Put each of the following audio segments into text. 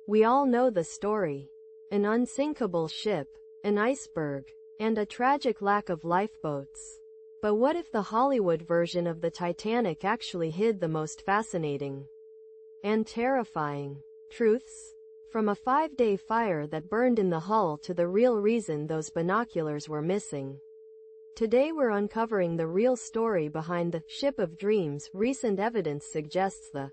We all know the story. An unsinkable ship, an iceberg, and a tragic lack of lifeboats. But what if the Hollywood version of the Titanic actually hid the most fascinating and terrifying truths? From a 5-day fire that burned in the hull to the real reason those binoculars were missing. Today we're uncovering the real story behind the ship of dreams. Recent evidence suggests the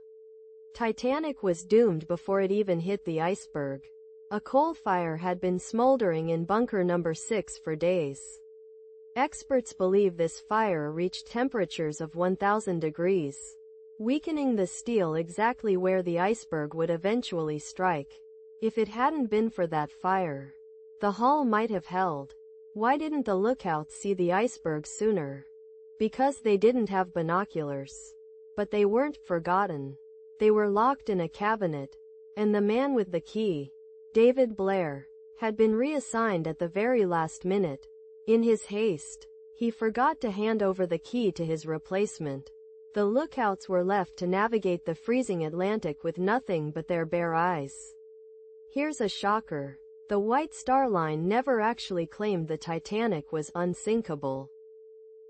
Titanic was doomed before it even hit the iceberg. A coal fire had been smoldering in bunker number 6 for days. Experts believe this fire reached temperatures of 1,000 degrees, weakening the steel exactly where the iceberg would eventually strike. If it hadn't been for that fire, the hull might have held. Why didn't the lookouts see the iceberg sooner? Because they didn't have binoculars. But they weren't forgotten. They were locked in a cabinet, and the man with the key, David Blair, had been reassigned at the very last minute. In his haste, he forgot to hand over the key to his replacement. The lookouts were left to navigate the freezing Atlantic with nothing but their bare eyes. Here's a shocker. The White Star Line never actually claimed the Titanic was unsinkable.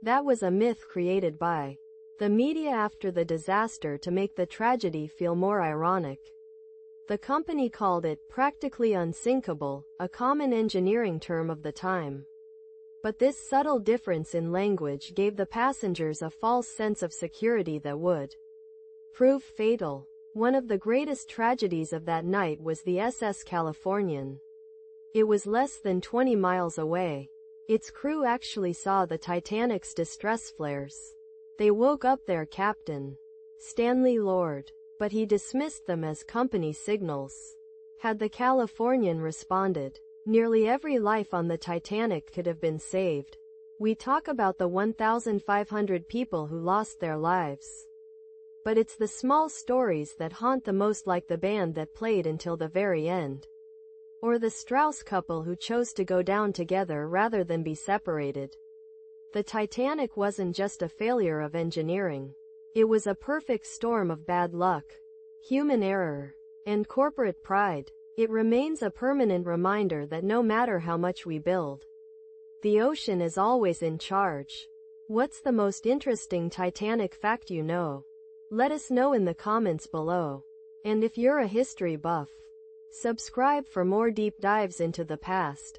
That was a myth created by the media after the disaster to make the tragedy feel more ironic. The company called it practically unsinkable, a common engineering term of the time. But this subtle difference in language gave the passengers a false sense of security that would prove fatal. One of the greatest tragedies of that night was the SS Californian. It was less than 20 miles away. Its crew actually saw the Titanic's distress flares. They woke up their captain, Stanley Lord, but he dismissed them as company signals. Had the Californian responded, nearly every life on the Titanic could have been saved. We talk about the 1,500 people who lost their lives. But it's the small stories that haunt the most, like the band that played until the very end. Or the Strauss couple who chose to go down together rather than be separated. The Titanic wasn't just a failure of engineering. It was a perfect storm of bad luck, human error, and corporate pride. It remains a permanent reminder that no matter how much we build, the ocean is always in charge. What's the most interesting Titanic fact you know? Let us know in the comments below. And if you're a history buff, subscribe for more deep dives into the past.